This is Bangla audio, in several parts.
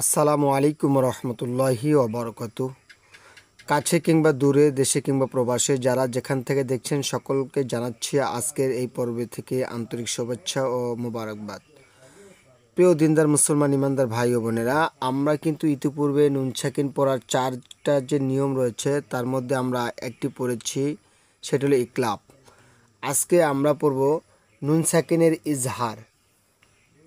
আসসালামু আলাইকুম রহমতুল্লাহি ওবরকাতু। কাছে কিংবা দূরে, দেশে কিংবা প্রবাসে যারা যেখান থেকে দেখছেন সকলকে জানাচ্ছি আজকের এই পর্বে থেকে আন্তরিক শুভেচ্ছা ও মোবারকবাদ। প্রিয় দিনদার মুসলমান ইমানদার ভাই ও বোনেরা, আমরা কিন্তু ইতিপূর্বে নুন সাকিন পড়ার চারটা যে নিয়ম রয়েছে তার মধ্যে আমরা একটি পড়েছি, সেটা হলো ইকলাব। আজকে আমরা পড়ব নুন সাকিনের ইজহার।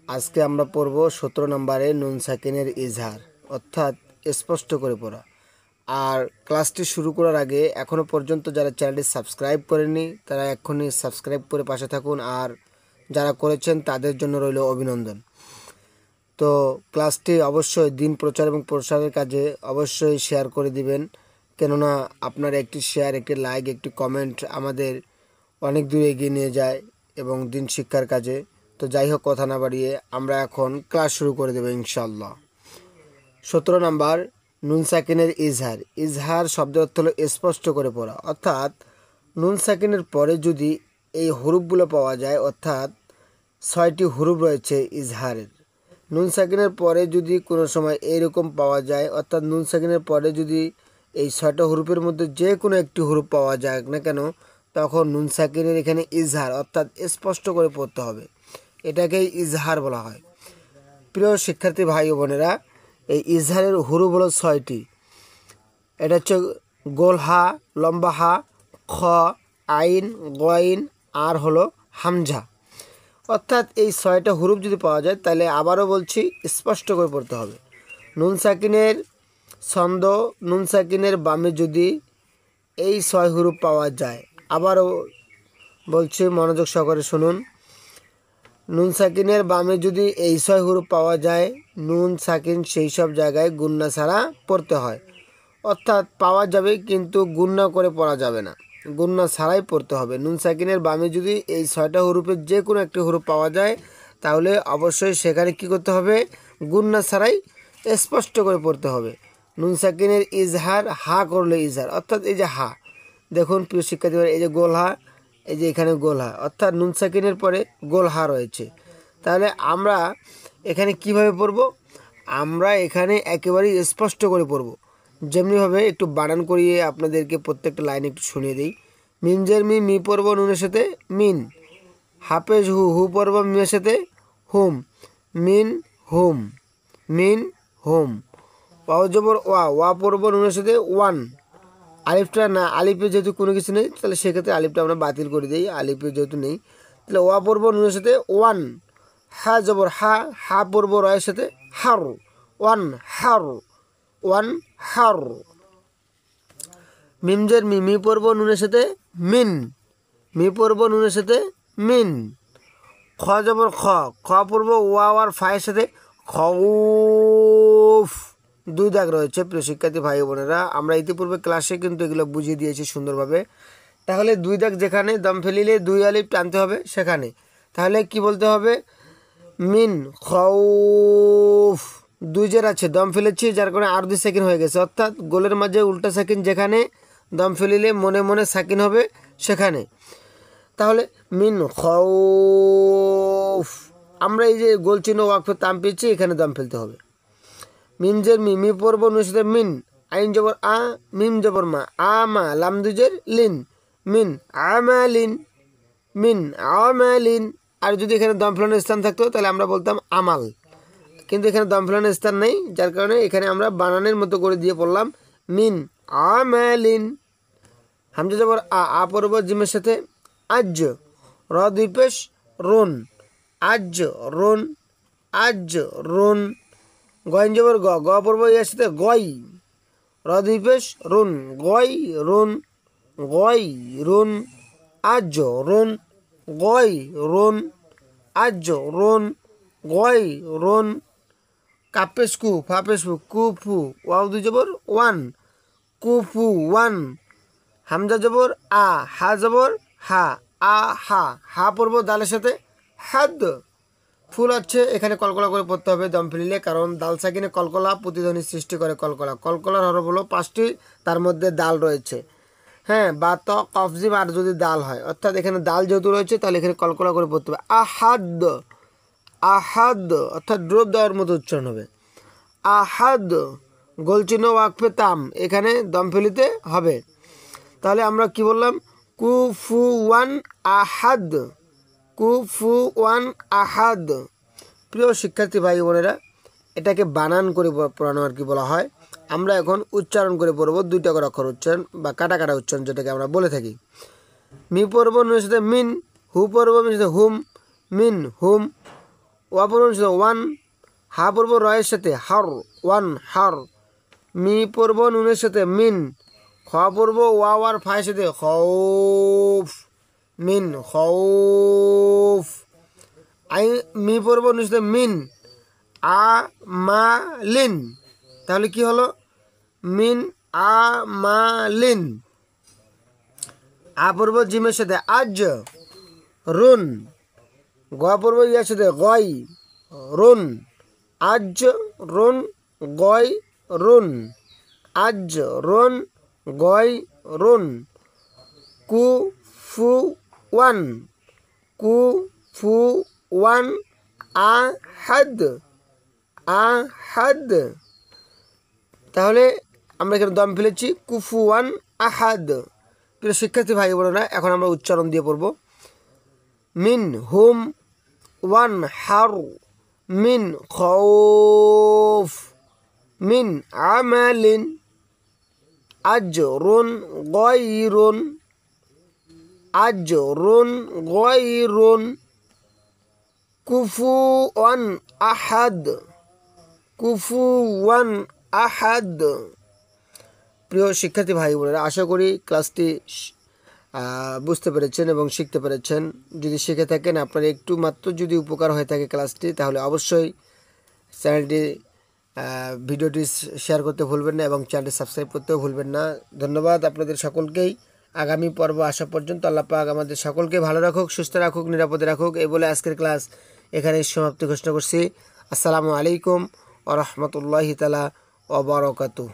আজকে আমরা পড়ব 17 নম্বরে নুন সাকিনের ইজহার, অর্থাৎ স্পষ্ট করে পড়া। আর ক্লাসটি শুরু করার আগে এখনও পর্যন্ত যারা চ্যানেলটি সাবস্ক্রাইব করেননি তারা এখনই সাবস্ক্রাইব করে পাশে থাকুন, আর যারা করেছেন তাদের জন্য রইল অভিনন্দন। তো ক্লাসটি অবশ্যই দিন প্রচার এবং প্রসারের কাজে অবশ্যই শেয়ার করে দিবেন, কেননা আপনার একটি শেয়ার, একটি লাইক, একটি কমেন্ট আমাদের অনেক দূর এগিয়ে নিয়ে যায় এবং দিন শিক্ষার কাজে। তো যাই হোক, কথা না বাড়িয়ে আমরা এখন ক্লাস শুরু করে দেবো ইনশাল্লাহ। 17 নম্বর নুন সাকিনের ইজহার। ইজহার শব্দের অর্থ হলো স্পষ্ট করে পড়া, অর্থাৎ নুন সাকিনের পরে যদি এই হরুফগুলো পাওয়া যায়, অর্থাৎ 6টি হরুফ রয়েছে ইজহারের। নুন সাকিনের পরে যদি কোনো সময় এইরকম পাওয়া যায়, অর্থাৎ নুন সাকিনের পরে যদি এই 6টা হরুফের মধ্যে যে কোনো একটি হরুফ পাওয়া যায় না কেন, তখন নুন সাকিনের এখানে ইজহার, অর্থাৎ স্পষ্ট করে পড়তে হবে, এটাকেই ইজহার বলা হয়। প্রিয় শিক্ষার্থী ভাই ও বোনেরা, এই ইজহারের হুরুফ হলো 6টি। এটা হচ্ছে গোল হা, লম্বা হা, খ, আইন, গইন, আর হলো হামজা। অর্থাৎ এই 6টা হুরুফ যদি পাওয়া যায়, তাহলে আবারও বলছি স্পষ্ট করে পড়তে হবে। নুন সাকিনের ছন্দ, নুন সাকিনের বামে যদি এই 6 হুরুফ পাওয়া যায়, আবারও বলছি মনোযোগ সহকারে শুনুন। নুন সাকিনের বামে যদি এই 6 হুরুফ পাওয়া যায়, নুন সাকিন সেই সব জায়গায় গুন্না ছাড়া পড়তে হয়, অর্থাৎ পাওয়া যাবে কিন্তু গুন্না করে পড়া যাবে না, গুন্না ছাড়াই পড়তে হবে। নুন সাকিনের বামে যদি এই 6টা হুরুফের যে কোনো একটি হুরুফ পাওয়া যায়, তাহলে অবশ্যই সেখানে কি করতে হবে, গুন্না ছাড়াই স্পষ্ট করে পড়তে হবে। নুন সাকিনের ইজহার, হা করলে ইজহার, অর্থাৎ এই যে হা, দেখুন প্রিয় শিক্ষার্থীরা, এই যে গোল হা, এই যে এখানে গোল হা, অর্থাৎ নুন সাকিনের পরে গোল হা রয়েছে। তাহলে আমরা এখানে কিভাবে পড়ব? আমরা এখানে একেবারেই স্পষ্ট করে পড়ব, যেমনিভাবে একটু বানান করিয়ে আপনাদেরকে প্রত্যেকটা লাইন একটু শুনিয়ে দিই। মিমজের মি, মি পড়ব নুনের সাথে মিন। হাফেজ হু, হু পড়ব মিমের সাথে হুম। মিন হুম, মিন হুম। ওয়া জবর ওয়া, ওয়া পড়ব নুনের সাথে ওয়ান। আলিফটা না, আলিফে যেহেতু কোনো কিছু নেই, তাহলে সেক্ষেত্রে আলিফটা আমরা বাতিল করে দিই, আলিফে যেহেতু নেই, তাহলে ওয়া পড়ব নুনের সাথে ওয়ান। হা জবর হা, হা পড়ব রয়ের সাথে হার, ওয়ান হার, ওয়ান হার। মিমজের মি, মি পড়ব নুনের সাথে মিন, মি পড়ব নুনের সাথে মিন। খ জবর খ, খ পড়ব ওয়া আর ফায়ের সাথে খউফ। 2 দাগ রয়েছে প্রিয় শিক্ষার্থী ভাই বোনেরা, আমরা ইতিপূর্বে ক্লাসে কিন্তু এগুলো বুঝিয়ে দিয়েছি সুন্দরভাবে। তাহলে 2 দাগ যেখানে দম ফেলিলে 2 আলিফ টানতে হবে সেখানে, তাহলে কি বলতে হবে, মিন খউফ। 2 জের আছে, দম ফেলেছি, যার কারণে আর 2 সেকেন্ড হয়ে গেছে, অর্থাৎ গোলের মাঝে উল্টা সাকিন যেখানে দম ফেলিলে মনে মনে সাকিন হবে সেখানে। তাহলে মিন খউফ, আমরা এই যে গোল চিহ্ন ওয়াকফে তাম পেয়েছি, এখানে দম ফেলতে হবে। মিমজের মি, মি পড়ব নুনের সাথে মিন। আইন জবর আ, মিম জবর মা, আ মা, লাম দুজের লিন, মিন আমালিন, মিন আমালিন। আর যদি এখানে দম ফেলানোর স্থান থাকতো তাহলে আমরা বলতাম আমাল, কিন্তু এখানে দম ফেলানোর স্থান নেই, যার কারণে এখানে আমরা বানানের মতো করে দিয়ে পড়লাম মিন আমালিন। হামজা জবর আ, আ পড়ব জিমের সাথে আজ, র 2 পেশ রুন, আজ রুন, আজ রুন। গয়েন জবর গ, গ পড়ব ইয়ার সাথে গই, র 2 পেশ রুন, গই রুন, গই রুন, আজ রুন, গই রুন, আজ রুন, গই রুন। কাপেশ কু, ফাপেশ ফু, কুফু, ওয়াও 2 জবর ওয়ান, কুফু ওয়ান। হামজা জবর আ, হা জবর হা, আ হা, হা পড়ব দালের সাথে হাদ। ফুল আছে, এখানে কলকলা করে পড়তে হবে দম ফেলিলে, কারণ দাল সাকিনে কলকলা প্রতিধ্বনি সৃষ্টি করে। কলকলা, কলকলার হরফ হলো 5টি, তার মধ্যে দাল রয়েছে। হ্যাঁ, বা ত কফ জিম আর যদি দাল হয়, অর্থাৎ এখানে দাল যেহেতু রয়েছে তাহলে এখানে কলকলা করে পড়তে হবে। আহাদ, আহাদ, অর্থাৎ ড্রপ দেওয়ার মতো উচ্চারণ হবে। আহাদ গোল চিহ্ন ওয়াকফে তাম, এখানে দম ফেলিতে হবে। তাহলে আমরা কি বললাম? কুফুয়ান আহাদ, কুফুয়ান আহাদ। প্রিয় শিক্ষার্থী ভাই বোনেরা, এটাকে বানান করে পড়ানো আর কি বলা হয়। আমরা এখন উচ্চারণ করে পড়ব, দুইটা করে অক্ষর উচ্চারণ বা কাটা কাটা উচ্চারণ যেটাকে আমরা বলে থাকি। মি পড়ব নুনের সাথে মিন, হু পড়ব মিনের সাথে হুম, মিন হুম। ওয়া পড়ব সাথে ওয়ান, হা পড়ব রয়ের সাথে হার, ওয়ান হার। মি পড়ব নুনের সাথে মিন, খ পড়ব ওয়াওয়ার ফায়ের সাথে খৌফ, মিন খৌফ। আই মি পড়ব নুনের সাথে মিন, আ মা লিন। তাহলে কি হলো? মিন আ মা লিন। আ পড়ব জিমের সাথে আজ, রুন। গ পড়ব ইয়ার সাথে গয়, রুন। আজ রুন গয় রুন, আজ রুন গয় রুন। কু ফু ওয়ান, কু ফু ওয়ান আহাদ, আহাদ। তাহলে আমরা এখানে দম ফেলেছি কুফুয়ান আহাদ। প্রিয় শিক্ষার্থী ভাই বোনেরা, এখন আমরা উচ্চারণ দিয়ে পড়ব। মিন হুম ওয়ান হার, মিন খৌফ, মিন আমালিন, আজরুন গয়রুন, আজরুন গয়রুন। কুফুয়ান আহাদ, কুফুয়ান আহাদ। প্রিয় শিক্ষার্থী ভাই বোনেরা, আশা করি ক্লাসটি বুঝতে পেরেছেন এবং শিখতে পেরেছেন। যদি শিখে থাকেন, আপনার একটু মাত্র যদি উপকার হয়ে থাকে ক্লাসটি, তাহলে অবশ্যই চ্যানেলটি ভিডিওটি শেয়ার করতে ভুলবেন না এবং চ্যানেলটি সাবস্ক্রাইব করতেও ভুলবেন না। ধন্যবাদ আপনাদের সকলকেই। আগামী পর্ব আসা পর্যন্ত আল্লাহ পাক আমাদের সকলকে ভালো রাখুক, সুস্থ রাখুক, নিরাপদে রাখুক। এই বলে আজকের ক্লাস এখানেই সমাপ্তি ঘোষণা করছি। আসসালামু আলাইকুম ওয়া রাহমাতুল্লাহি তাআলা ওয়া বারাকাতুহু।